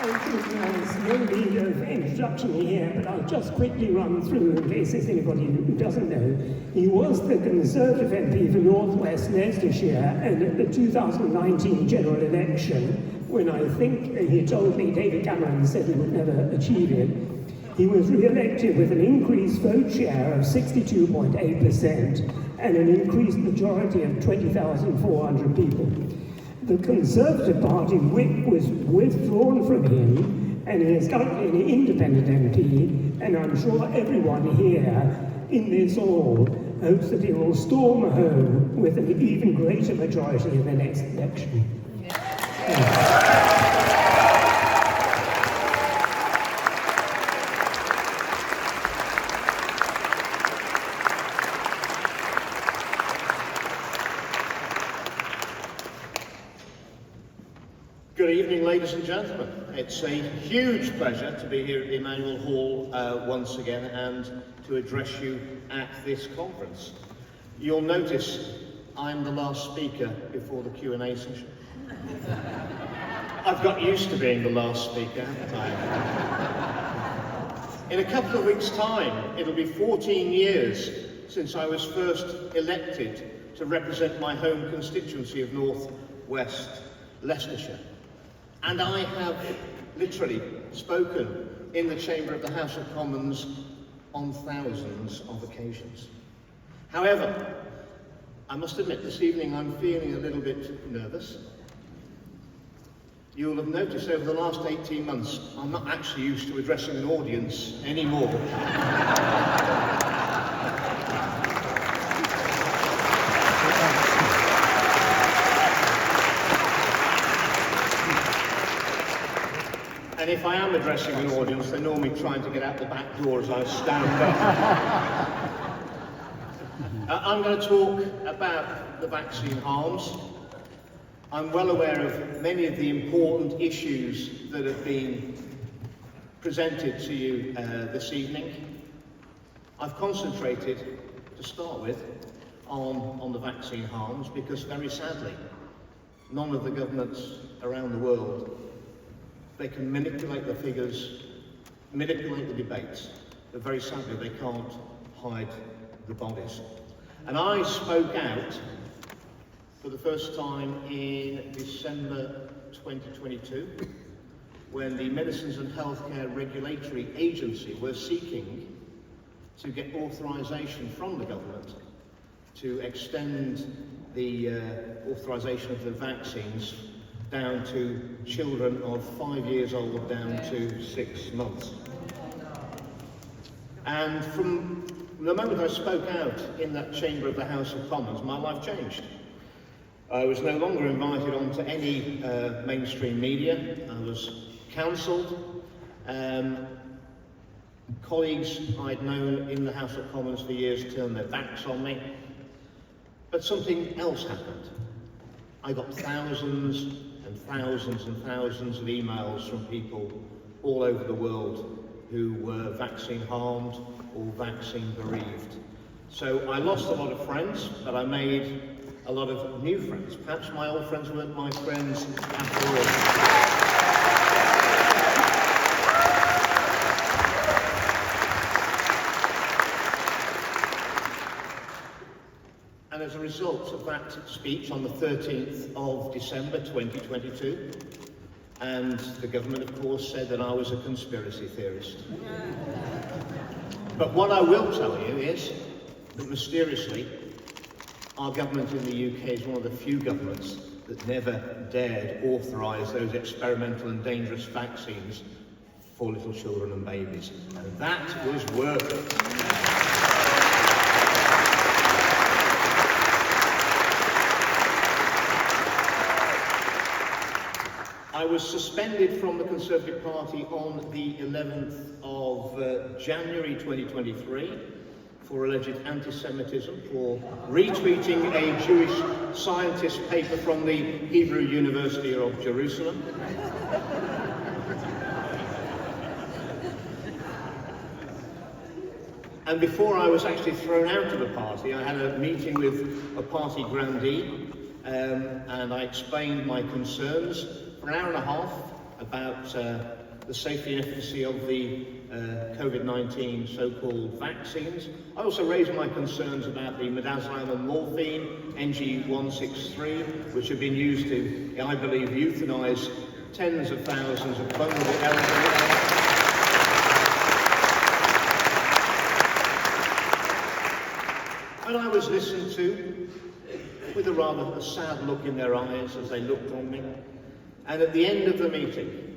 I think there's no need of introduction here, but I'll just quickly run through in case there's anybody who doesn't know. He was the Conservative MP for North West Leicestershire, and at the 2019 general election, when I think he told me David Cameron said he would never achieve it, he was re-elected with an increased vote share of 62.8% and an increased majority of 20,400 people. The Conservative Party whip was withdrawn from him, and he is currently an independent MP, and I'm sure everyone here in this hall hopes that he will storm home with an even greater majority in the next election. Good evening, ladies and gentlemen. It's a huge pleasure to be here at the Emmanuel Hall once again and to address you at this conference. You'll notice I'm the last speaker before the Q&A session. I've got used to being the last speaker, haven't I? In a couple of weeks' time, it'll be 14 years since I was first elected to represent my home constituency of North West Leicestershire. And I have literally spoken in the chamber of the House of Commons on thousands of occasions. However, I must admit this evening I'm feeling a little bit nervous. You'll have noticed over the last 18 months I'm not actually used to addressing an audience anymore. And if I am addressing an audience, they're normally trying to get out the back door as I stand up. I'm going to talk about the vaccine harms. I'm well aware of many of the important issues that have been presented to you this evening. I've concentrated, to start with, on the vaccine harms because, very sadly, none of the governments around the world, they can manipulate the figures, manipulate the debates, but very sadly they can't hide the bodies. And I spoke out for the first time in December 2022, when the Medicines and Healthcare Regulatory Agency were seeking to get authorisation from the government to extend the authorisation of the vaccines down to children of 5 years old down to 6 months. And from the moment I spoke out in that chamber of the House of Commons, my life changed. I was no longer invited onto any mainstream media. I was counselled. Colleagues I'd known in the House of Commons for years turned their backs on me. But something else happened. I got thousands and thousands and thousands of emails from people all over the world who were vaccine harmed or vaccine bereaved. So I lost a lot of friends, but I made a lot of new friends. Perhaps my old friends weren't my friends after all. And as a result of that speech on the 13th of December 2022, and the government, of course, said that I was a conspiracy theorist. But what I will tell you is that mysteriously, our government in the UK is one of the few governments that never dared authorise those experimental and dangerous vaccines for little children and babies. And that was worth it. I was suspended from the Conservative Party on the 11th of January 2023 for alleged anti-Semitism, for retweeting a Jewish scientist paper from the Hebrew University of Jerusalem. And before I was actually thrown out of the party, I had a meeting with a party grandee, and I explained my concerns. For an hour and a half, about the safety and efficacy of the COVID-19 so-called vaccines. I also raised my concerns about the midazolam and morphine, NG163, which have been used to, I believe, euthanize tens of thousands of vulnerable elderly. And I was listened to with a rather sad look in their eyes as they looked on me. And at the end of the meeting,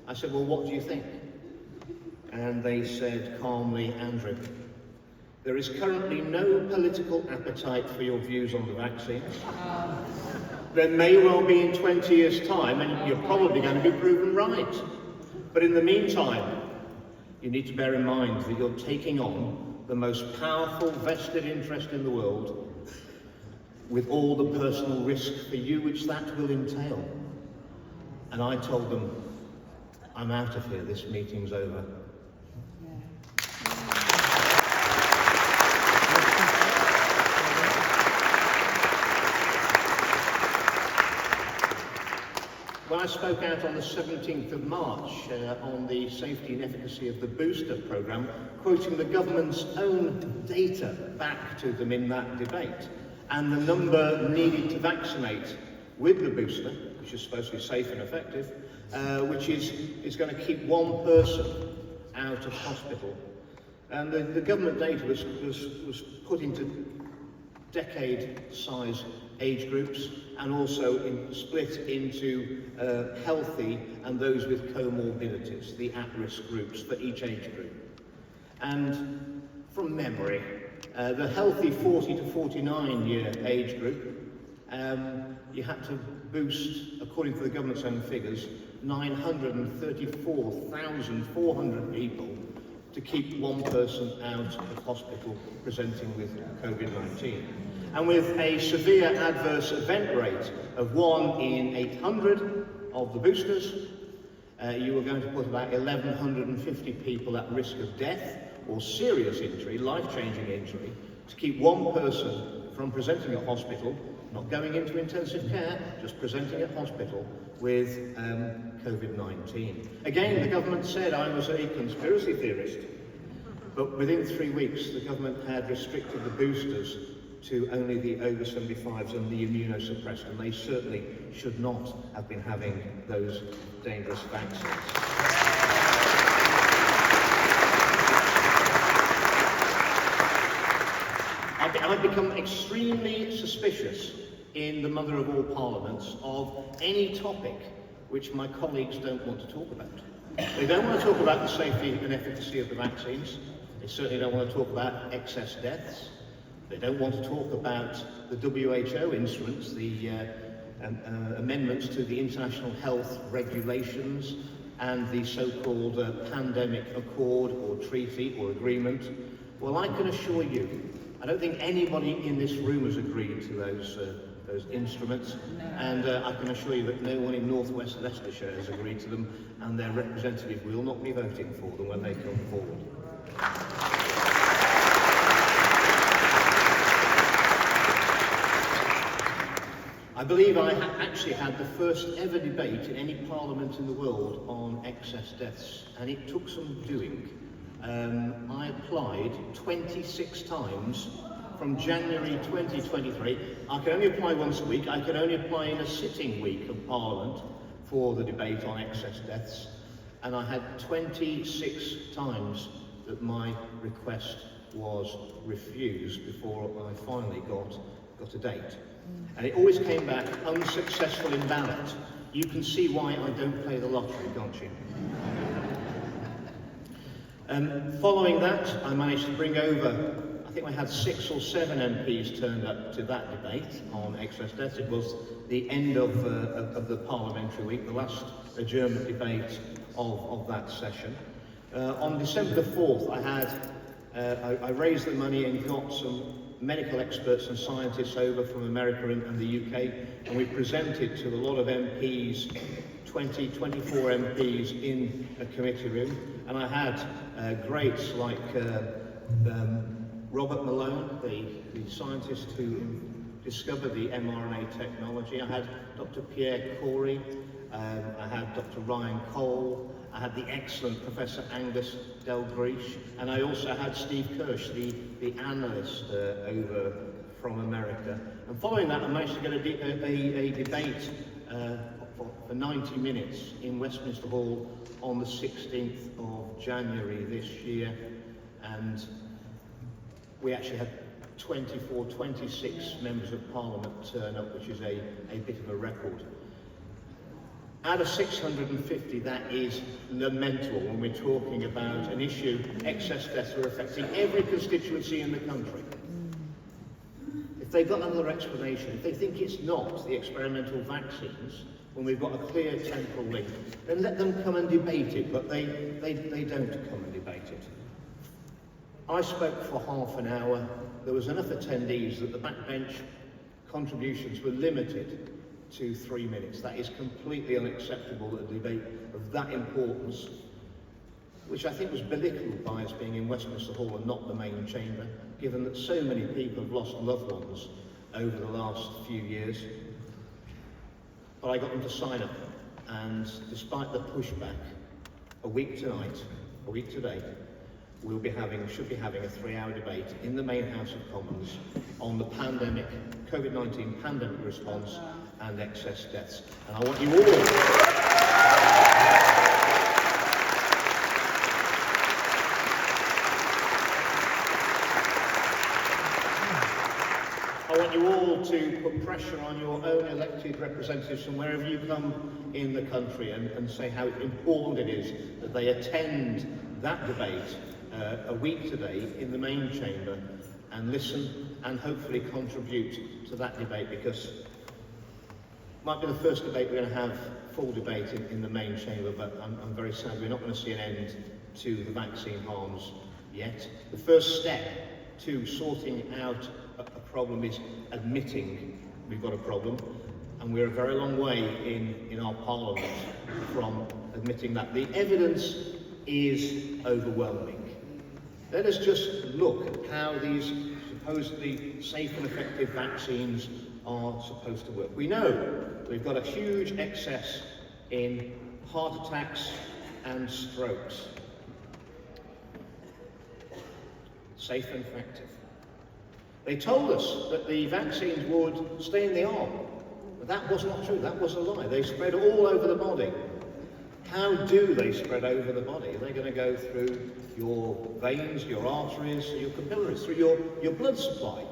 I said, well, what do you think? And they said calmly, Andrew, there is currently no political appetite for your views on the vaccines. There may well be in 20 years' time, and you're probably going to be proven right. But in the meantime, you need to bear in mind that you're taking on the most powerful vested interest in the world, with all the personal risk for you which that will entail. And I told them, I'm out of here, this meeting's over. When I spoke out on the 17th of March on the safety and efficacy of the booster programme, quoting the government's own data back to them in that debate, and the number needed to vaccinate with the booster, which is supposed to be safe and effective, which is going to keep one person out of hospital. And the government data was put into decade-size age groups, and also split into healthy and those with comorbidities, the at-risk groups for each age group. And from memory, the healthy 40 to 49 year age group, you had to boost, according to the government's own figures, 934,400 people to keep one person out of hospital presenting with COVID-19. And with a severe adverse event rate of 1 in 800 of the boosters, you were going to put about 1,150 people at risk of death or serious injury, life-changing injury, to keep one person from presenting at hospital, not going into intensive care, just presenting at hospital with COVID-19. Again, the government said I was a conspiracy theorist, but within 3 weeks, the government had restricted the boosters to only the over 75s and the immunosuppressed, and they certainly should not have been having those dangerous vaccines. I've become extremely suspicious in the mother of all parliaments of any topic which my colleagues don't want to talk about. They don't want to talk about the safety and efficacy of the vaccines. They certainly don't want to talk about excess deaths. They don't want to talk about the WHO instruments, the amendments to the international health regulations and the so-called pandemic accord or treaty or agreement. Well, I can assure you, I don't think anybody in this room has agreed to those instruments, and I can assure you that no one in North West Leicestershire has agreed to them, and their representative will not be voting for them when they come forward. I believe I actually had the first ever debate in any parliament in the world on excess deaths, and it took some doing. I applied 26 times from January 2023. I could only apply once a week. I could only apply in a sitting week of Parliament for the debate on excess deaths, and I had 26 times that my request was refused before I finally got a date. And it always came back unsuccessful in ballot. You can see why I don't play the lottery, can't you? Following that, I managed to bring over, I think I had 6 or 7 MPs turned up to that debate on excess deaths. It was the end of the parliamentary week, the last adjournment debate of that session. On December the 4th, I raised the money and got some medical experts and scientists over from America and the UK, and we presented to a lot of MPs, 24 MPs in a committee room, and I had greats like Robert Malone, the scientist who discovered the mRNA technology. I had Dr. Pierre Corey, I had Dr. Ryan Cole, I had the excellent Professor Angus Delgreish, and I also had Steve Kirsch, the analyst over from America. And following that, I managed to get a debate for 90 minutes in Westminster Hall on the 16th of January this year. And we actually had 26 members of Parliament turn up, which is a bit of a record. Out of 650, that is lamentable when we're talking about an issue, excess deaths are affecting every constituency in the country. If they've got another explanation, if they think it's not the experimental vaccines, when we've got a clear temporal link, then let them come and debate it, but they don't come and debate it. I spoke for half an hour. There was enough attendees that the backbench contributions were limited to 3 minutes. That is completely unacceptable at a debate of that importance, which I think was belittled by us being in Westminster Hall and not the main chamber, given that so many people have lost loved ones over the last few years. But I got them to sign up, and despite the pushback, a week today, should be having a 3-hour debate in the main House of Commons on the pandemic, COVID-19 pandemic response and excess deaths. And I want you all to put pressure on your own elected representatives from wherever you come in the country and say how important it is that they attend that debate a week today in the main chamber and listen and hopefully contribute to that debate, because it might be the first debate we're going to have full debate in the main chamber, but I'm very sad we're not going to see an end to the vaccine harms yet. The first step to sorting out a problem is admitting we've got a problem, and we're a very long way in our Parliament from admitting that. The evidence is overwhelming. Let us just look at how these supposedly safe and effective vaccines are supposed to work. We know we've got a huge excess in heart attacks and strokes. Safe and effective. They told us that the vaccines would stay in the arm, but that was not true. That was a lie. They spread all over the body. How do they spread over the body? Are they going to go through your veins, your arteries, your capillaries, through your blood supply?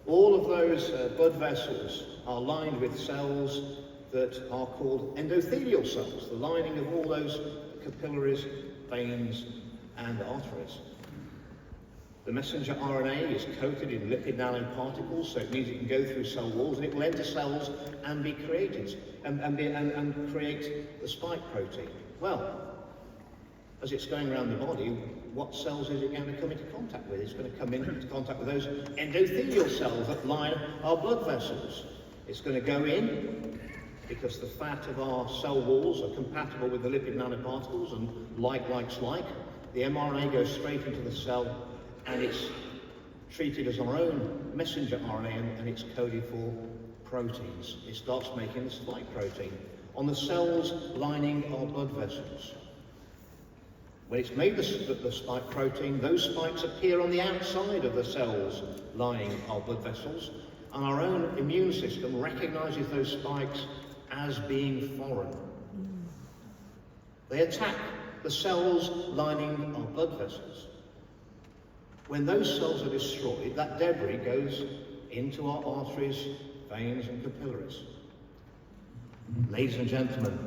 All of those blood vessels are lined with cells that are called endothelial cells, the lining of all those capillaries, veins, and arteries. The messenger RNA is coated in lipid nanoparticles, so it means it can go through cell walls and it will enter cells and be created and create the spike protein. Well, as it's going around the body, what cells is it going to come into contact with? It's going to come into contact with those endothelial cells that line our blood vessels. It's going to go in because the fat of our cell walls are compatible with the lipid nanoparticles, and like likes like. The mRNA goes straight into the cell, and it's treated as our own messenger RNA, and it's coded for proteins. It starts making the spike protein on the cells lining our blood vessels. When it's made the spike protein, those spikes appear on the outside of the cells lining our blood vessels, and our own immune system recognizes those spikes as being foreign. They attack the cells lining our blood vessels. When those cells are destroyed, that debris goes into our arteries, veins, and capillaries. Ladies and gentlemen,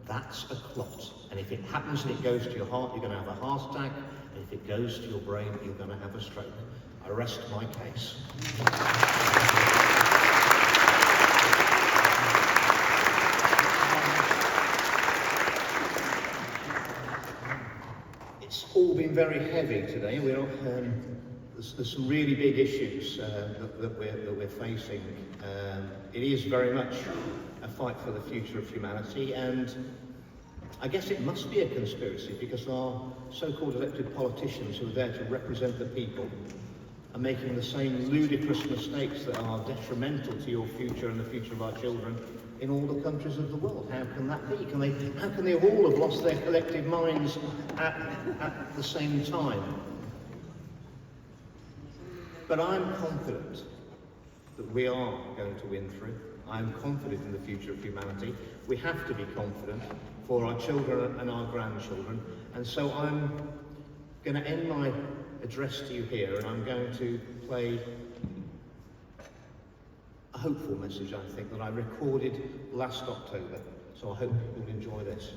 that's a clot. And if it happens and it goes to your heart, you're going to have a heart attack. And if it goes to your brain, you're going to have a stroke. I rest my case. It's all been very heavy today. There's some really big issues that we're facing. It is very much a fight for the future of humanity, and I guess it must be a conspiracy because our so-called elected politicians who are there to represent the people are making the same ludicrous mistakes that are detrimental to your future and the future of our children in all the countries of the world. How can that be? How can they all have lost their collective minds at the same time? But I'm confident that we are going to win through. I'm confident in the future of humanity. We have to be confident for our children and our grandchildren. And so I'm going to end my address to you here, and I'm going to play a hopeful message, I think, that I recorded last October. So I hope you'll enjoy this.